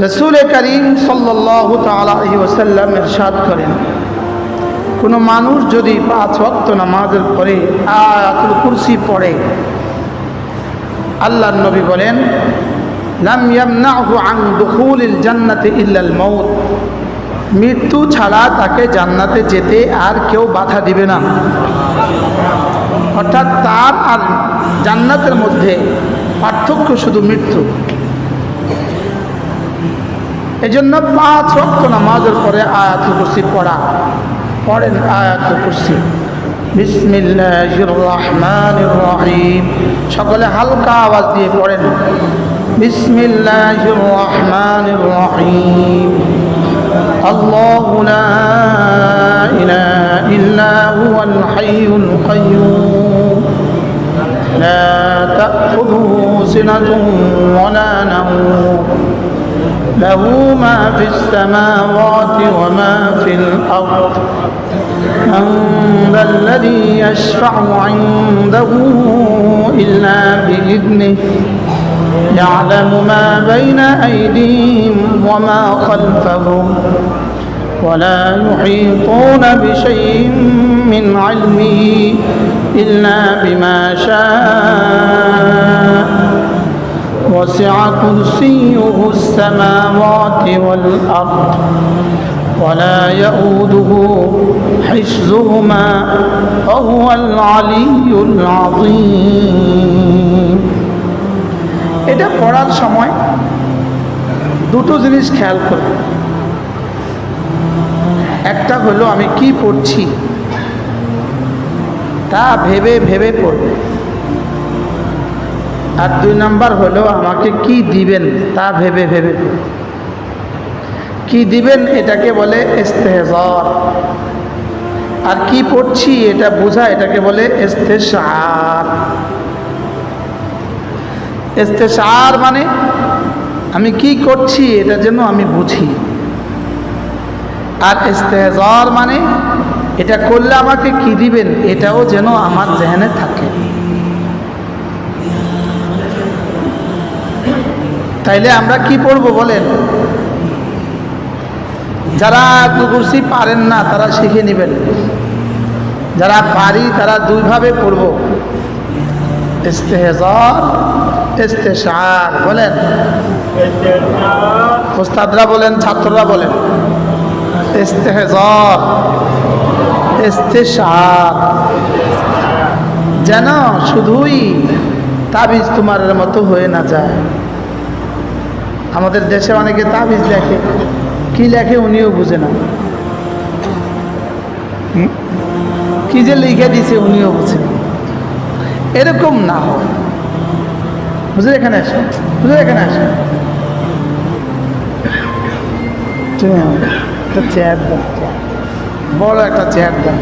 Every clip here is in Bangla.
রাসূল করিম সাল্লাল্লাহু তাআলা আলাইহি ওয়াসাল্লাম ইরশাদ করেন, কোনো মানুষ যদি 5 ওয়াক্ত নামাজের পরে আয়াতুল কুরসি পড়ে, আল্লাহর নবী বলেন, লাম ইয়ামনাহু আন দুখুলিল জান্নাতি ইল্লাল মাউত, মৃত্যু ছাড়া তাকে জান্নাতে যেতে আর কেউ বাধা দিবে না। অর্থাৎ তার আর জান্নাতের মধ্যে পার্থক্য শুধু মৃত্যু। এজন্য 5 ওয়াক্ত নামাজের পরে আয়াতুল কুরসি পড়া। পড়েন আয়াতুল কুরসি। বিসমিল্লাহির রহমানির রহিম। সকলে হালকা আওয়াজ দিয়ে পড়েন, বিসমিল্লাহির রহমানির রহিম। আল্লাহু লা ইলাহা ইল্লা হুয়াল হাইয়ুল কাইয়্যুম লা তাখুযুহু সিনাতুন ওয়া লা নাওম লাহু মা ফিস সামাওয়াতি ওয়া মা ফিল আরদ من ذا الذي يشفع عنده إلا بإذنه يعلم ما بين أيديهم وما خلفهم ولا يحيطون بشيء من علمه إلا بما شاء وسع كرسيه السماوات والأرض ولا يؤوده حفظهما وهو العلي العظيم। এটা পড়ার সময় দুটো জিনিস খেয়াল করব। একটা হলো আমি কি পড়ছি তা ভেবে ভেবে পড়ব, আর 2 নাম্বার হলো আমাকে কি দিবেন তা ভেবে ভেবে পড়ব। কি দিবেন এটাকে বলে ইস্তেহজার, আর কি পড়ছি এটা বোঝা এটাকে বলে ইস্তেশার। ইস্তেশার মানে আমি কি করছি এটা যেন আমি বুঝি, আর ইস্তেহজার মানে এটা করলে আমাকে কি দিবেন এটাও যেন আমার জেহেনে থাকে। তাইলে আমরা কি পড়ব বলেন? যারা আয়াতুল কুরসি পারেন না তারা শিখে নেবেন, যারা পারি তারা 2 ভাবে পড়ব, ইস্তেহজার ইস্তেশার। বলেন, ওস্তাদরা বলেন, ছাত্ররা বলেন, ইস্তেহজার ইস্তেশার। যেন শুধুই তাবিজ তোমার মতো হয়ে না যায়। আমাদের দেশে অনেকে তাবিজ লেখে, কি লেখে উনিও বুঝে না, কি যে লিখে দিছে উনিও বুঝে না। এরকম না হয়, বুঝে এখানে আসো, বুঝে এখানে আসো। একটা চেয়ার দাও, বড় একটা চেয়ার দাও।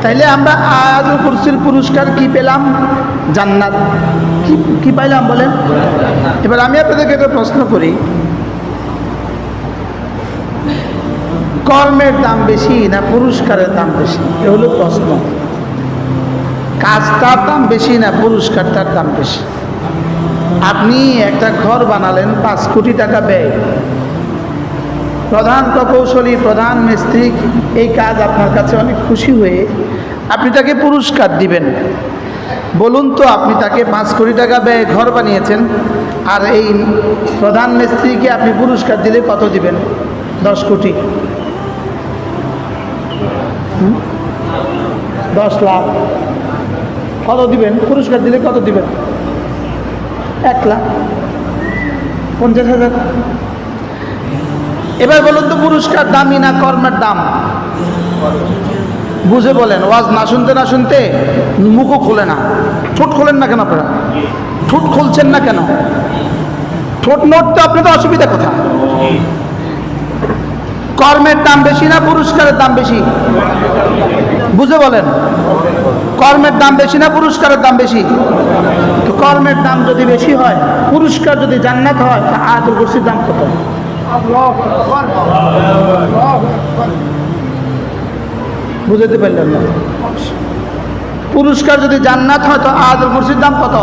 তাইলে আমরা আয়াতুল কুরসির পুরস্কার কি পেলাম? জান্নাত। কি পাইলাম বলেন? এবার আমি আপনাদেরকে একটা প্রশ্ন করি, কর্মের দাম বেশি না পুরস্কারের দাম বেশি? এ হলো প্রশ্ন। কাজটার দাম বেশি না পুরস্কারটার দাম বেশি? আপনি একটা ঘর বানালেন, 5 কোটি টাকা ব্যয়, প্রধান প্রকৌশলী, প্রধান মিস্ত্রি এই কাজ আপনার কাছে অনেক খুশি হয়ে আপনি তাকে পুরস্কার দিবেন। বলুন তো, আপনি তাকে 5 কোটি টাকা ব্যয় ঘর বানিয়েছেন, আর এই প্রধান মিস্ত্রিকে আপনি পুরস্কার দিলে কত দিবেন? 10 কোটি, 10 লাখ। কত দিবেন পুরস্কার দিলে? কত দিবেন? 1,50,000। এবার বলুন তো, পুরস্কার দামি না কর্মের দাম? বুঝে বলেন। ওয়াজ না শুনতে না শুনতে মুখও খোলে না। ঠোঁট খোলেন না কেন আপনারা? ঠোঁট খুলছেন না কেন? ঠোঁট নড়তে আপনাদের অসুবিধা কোথায়? কর্মের দাম বেশি না পুরস্কারের দাম বেশি? বুঝে বলেন। কর্মের দাম বেশি না পুরস্কারের দাম বেশি? তো কর্মের দাম যদি বেশি হয়, পুরস্কার যদি জান্নাত হয়, তা আয়াতুল কুরসির দাম কত? বুঝতে পারলেন না? পুরস্কার যদি জান্নাত হয় তো আয়াতুল কুরসির দাম কত?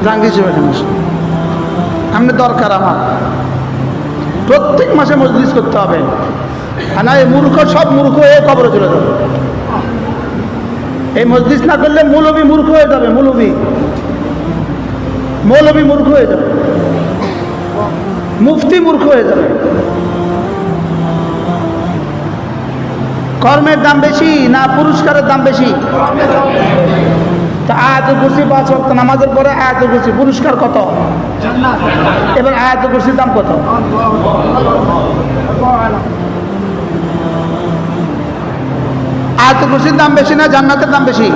জাঙ্গির সাহেব এখানে আসুন। আপনি দরকার আমার প্রত্যেক মাসে মজলিস করতে হবে, আর না এই মূর্খ সব মূর্খ হয়ে কবরে চলে যাবে। এই মজলিস না করলে মৌলবী মূর্খ হয়ে যাবে, মৌলবী মূর্খ হয়ে যাবে, মুফতি মূর্খ হয়ে যাবে। কর্মের দাম বেশি না পুরস্কারের দাম বেশি? তা আয়াতুল কুরসি 5 ওয়াক্ত নামাজের পরে আয়াতুল কুরসি পুরস্কার কত? এবার আয়াতুল কুরসির দাম কত? আয়াতুল কুরসির দাম বেশি না জান্নাতের দাম বেশি?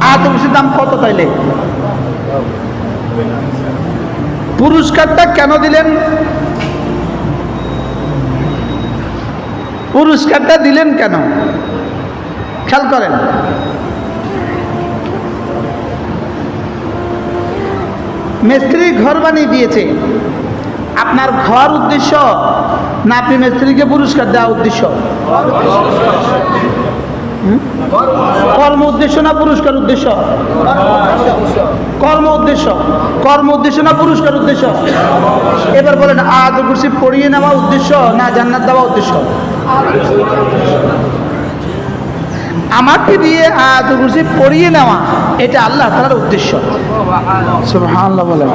আয়াতুল কুরসির দাম কত তাইলে? পুরস্কারটা কেন দিলেন? পুরস্কারটা দিলেন কেন খেয়াল করেন। মিস্ত্রি ঘর বানিয়ে দিয়েছে, আপনার ঘর উদ্দেশ্য না আপনি মিস্ত্রিকে পুরস্কার দেওয়া উদ্দেশ্য? কর্ম উদ্দেশ্য না পুরস্কার উদ্দেশ্য? কর্ম উদ্দেশ্য। কর্ম উদ্দেশ্য না পুরস্কার উদ্দেশ্য? এবার বলেন আয়াতুল কুরসি পড়িয়ে নেওয়া উদ্দেশ্য না জান্নাত দেওয়া উদ্দেশ্য? আমাকে দিয়ে আয়াতুল কুরসি পড়িয়ে নেওয়া এটা আল্লাহ তাআলার উদ্দেশ্য। সুবহানাল্লাহ বলেন।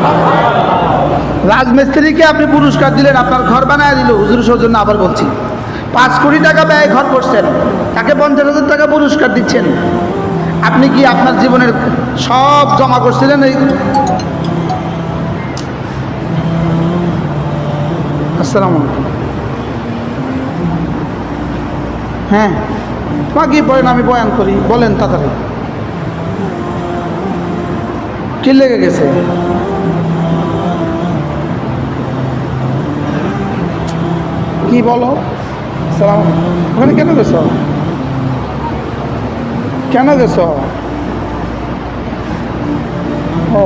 রাজমিস্ত্রিকে আপনি পুরস্কার দিলেন, আপনার ঘর বানায় দিল, হুজুর সৌজন্য আবার বলছি 5 কোটি টাকা ব্যয় ঘর করছেন, তাকে 50,000 টাকা পুরস্কার দিচ্ছেন। আপনি কি আপনার জীবনের সব জমা করছিলেন এই? আসসালামু আলাইকুম। হ্যাঁ বাকি পড়েন, আমি বয়ান করি, বলেন তাড়াতাড়ি। কি লেগে গেছে? কি বলো? সালাম। ওখানে কেন গেছ? কেন গেছ? ও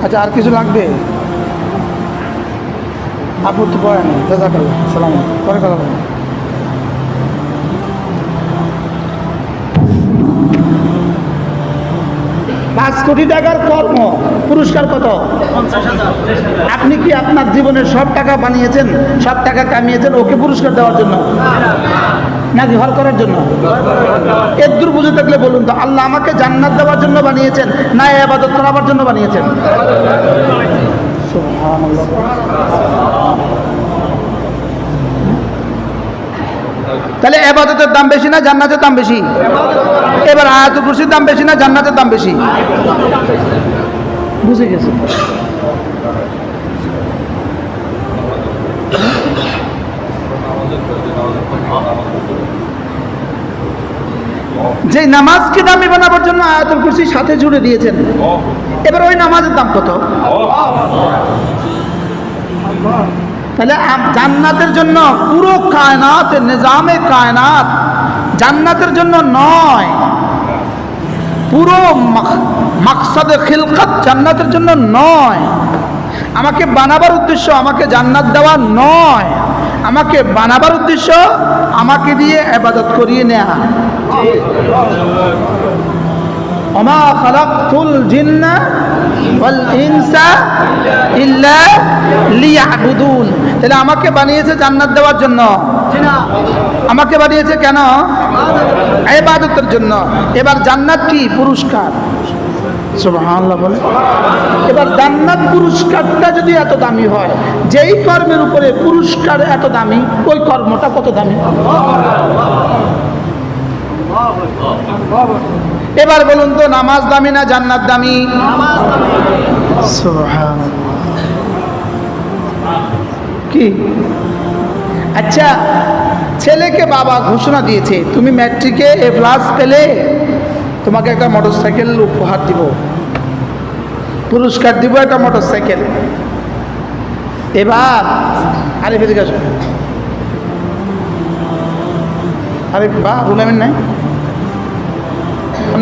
আচ্ছা, আর কিছু লাগবে? আপত্তি পড়ে না, জাযাকাল্লাহ। সালাম, পরে কথা বলুন। পাঁচ কোটি টাকার কর্ম পুরস্কার কত? 50,000। আপনি কি আপনার জীবনের সব টাকা বানিয়েছেন, সব টাকা কামিয়েছেন ওকে পুরস্কার দেওয়ার জন্য নাকি হল করার জন্য? এদূর বুঝে থাকলে বলুন তো, আল্লাহ আমাকে জান্নাত দেওয়ার জন্য বানিয়েছেন না ইবাদত করার জন্য বানিয়েছেন? সুবহানাল্লাহ। তাহলে ইবাদতের দাম বেশি না জান্নাতের দাম বেশি? এবার আয়াতুল কুরসির দাম বেশি না জান্নাতের দাম বেশি? বুঝে গেছে। যে নামাজকে দামি বানাবার জন্য আয়াতুল কুরসির সাথে জুড়ে দিয়েছেন, এবার ওই নামাজের দাম কত? তাহলে জান্নাতের জন্য পুরো কায়নাত, নিজামে কায়নাত জান্নাতের জন্য নয়, পুরো মাকসাদে খিলকত জান্নাতের জন্য নয়। আমাকে বানাবার উদ্দেশ্য আমাকে জান্নাত দেওয়া নয়, আমাকে বানাবার উদ্দেশ্য আমাকে দিয়ে ইবাদত করিয়ে নেয়া। ওমা খালাকতুল জিন্না ওয়াল ইনসা ইল্লা লিয়াবুদুন। তাহলে আমাকে বানিয়েছে জান্নাত দেওয়ার জন্য? আমাকে বানিয়েছে কেন? ইবাদতের জন্য। এবার জান্নাত কি? পুরস্কার। সুবহানাল্লাহ বলে। এবার জান্নাত পুরস্কারটা যদি এত দামি হয়, যেই কর্মের উপরে পুরস্কার এত দামি, ওই কর্মটা কত দামি? এবার বলুন তো, নামাজ দামি না জান্নাত দামি? সুবহানাল্লাহ। কি আচ্ছা, ছেলেকে বাবা ঘোষণা দিয়েছে তুমি ম্যাট্রিকে A+ পেলে তোমাকে একটা মোটরসাইকেল উপহার দিব, পুরস্কার দিব একটা মোটরসাইকেল। এবার আরে ফেদিকে আসো, আরে বা রুলামেন নাই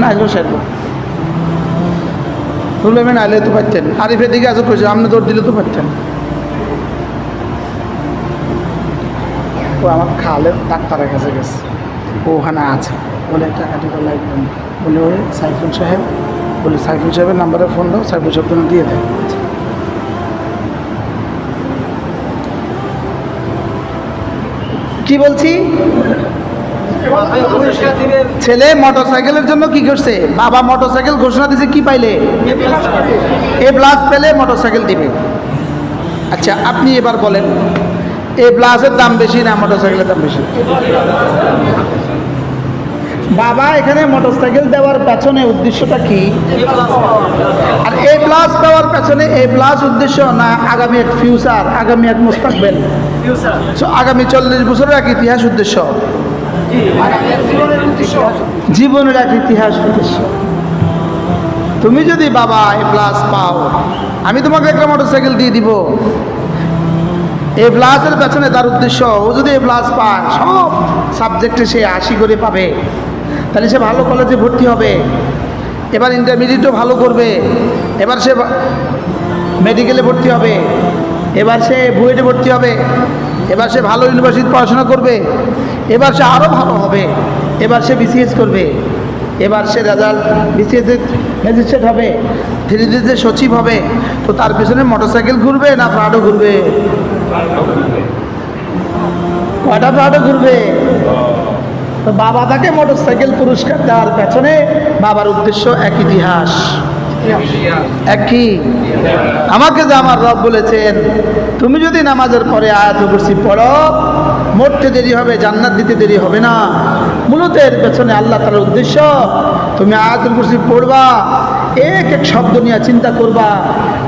না, আসবো সাহেব রুলামেন আইলে তো পারতেন। আরিফের দিকে আসো, কইছে আপনি দৌড় দিলে তো পারতেন। ও আমার খালে ডাক্তারের কাছে গেছে, ও ওখানে আছে, বলে টাকা টিকা লাগবে না, বলে ওই সাইফুল সাহেব, বলে সাইফুল সাহেবের নাম্বারে ফোন দাও, সাইফুল সাহেব তুমি দিয়ে দেয়। কি বলছি, ছেলে মোটরসাইকেলের জন্য কি করছে, বাবা মোটরসাইকেল ঘোষণা দিয়েছে, কি পাইলে A+ পেলে মোটরসাইকেল দিবে। আচ্ছা আপনি এবার বলেন A+-এর দাম বেশি না মোটরসাইকেলের দাম বেশি? বাবা এখানে মোটরসাইকেল দেওয়ার পেছনে উদ্দেশ্যটা কি? আর A+ পাওয়ার পেছনে A+ উদ্দেশ্য না আগামী এক ফিউচার, আগামী এক মুস্তাকবেল, আগামী 40 বছরের এক ইতিহাস উদ্দেশ্য, জীবনের এক ইতিহাস উদ্দেশ্য। তুমি যদি বাবা A+ পাও, আমি তোমাকে একটা মোটরসাইকেল দিয়ে দিব। A+-এর পেছনে তার উদ্দেশ্য, ও যদি A+ পায়, সব সাবজেক্টে সে 80 করে পাবে, তাহলে সে ভালো কলেজে ভর্তি হবে, এবার ইন্টারমিডিয়েটও ভালো করবে, এবার সে মেডিকেলে ভর্তি হবে, এবার সে বুয়েটে ভর্তি হবে, এবার সে ভালো ইউনিভার্সিটি পড়াশোনা করবে, এবার সে আরও ভালো হবে, এবার সে BCS করবে, এবার সে রেজাল্ট BCS-এর ম্যাজিস্ট্রেট হবে, ধীরে ধীরে সচিব হবে। তো তার পেছনে মোটরসাইকেল ঘুরবে না প্রাডো ঘুরবে? কয়টা প্রাডো ঘুরবে? তো বাবা তাকে মোটরসাইকেল পুরস্কার দেওয়ার পেছনে বাবার উদ্দেশ্য এক ইতিহাস, এক কি? আমাকে যে আমার রব বলেছেন, তুমি যদি নামাজের পরে আয়াতুল কুরসি পড়ো, মরতে দেরি হবে, জান্নাত দিতে দেরি হবে না। মূলত এর পেছনে আল্লাহ তাআলার উদ্দেশ্য, তুমি আয়াতুল কুরসি পড়বা, এক এক শব্দ নিয়ে চিন্তা করবা,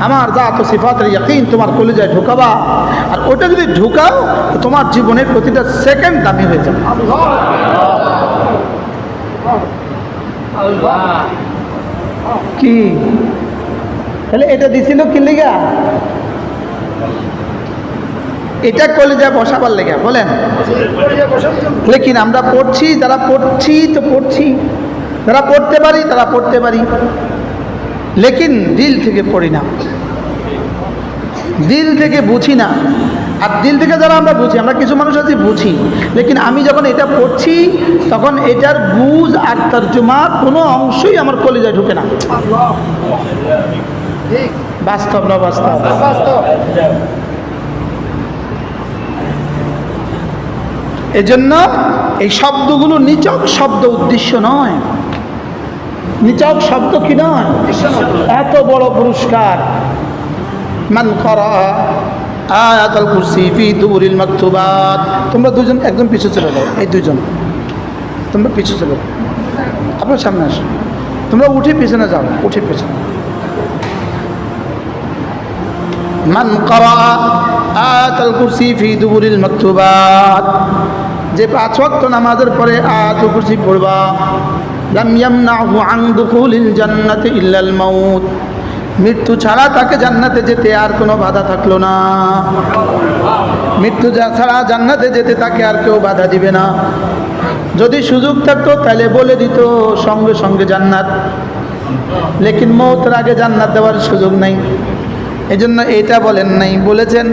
আমার জাত ও সিফাতের ইয়াকিন তোমার কলিজায় ঢুকাবা, আর ওটা যদি ঢুকাও তো তোমার জীবনের প্রতিটা সেকেন্ড দামি হয়ে যাবে। কি তাহলে এটা দিছিল কি লেগা? এটা কলিজায় বসাবার লেগা, বলেন। লেকিন আমরা পড়ছি, যারা পড়ছি তো পড়ছি, যারা পড়তে পারি তারা পড়তে পারি, লেকিন দিল থেকে পড়ি না, দিল থেকে বুঝি না। আর দিল থেকে যারা আমরা বুঝি, আমরা কিছু মানুষ আছি বুঝি, লেকিন আমি যখন এটা পড়ছি তখন এটার বুঝ আর তর্জমার কোনো অংশই আমার কলিজায় ঢুকে না। বাস্তব না বাস্তব? এজন্য এই শব্দগুলো নিছক শব্দ, উদ্দেশ্য নয়। নিছক শব্দ কি নয়, এত বড় পুরস্কার। মান করা আয়াতুল কুরসি ফি দুবুরিল মাকতুবাত। তোমরা দুজন একদম পিছু চলে যাও, এই দুজন তোমরা পিছু চলে যাও, আপনার সামনে আসো, তোমরা উঠে পিছনে যাও, উঠে পিছনে। মান করা আয়াতুল কুরসি ফি দুবুরিল মাকতুবাত, যে 5 ওয়াক্ত নামাজের পরে আয়াতুল কুরসি পড়বা, লাম ইয়ামনাহু আন দুখুলিল জান্নাতি ইল্লাল মাউত, মৃত্যু ছাড়া তাকে জান্নাতে যেতে আর কোনো বাধা থাকলো না। মৃত্যু ছাড়া জান্নাতে যেতে তাকে আর কেউ বাধা দিবে না। যদি সুযোগ থাকতো তাহলে বলে দিত সঙ্গে সঙ্গে জান্নাত, লেকিন মৌতের আগে জান্নাত দেওয়ার সুযোগ নাই, এজন্য এটা বলেন নাই। বলেছেন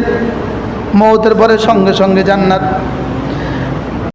মৌতের পরে সঙ্গে সঙ্গে জান্নাত।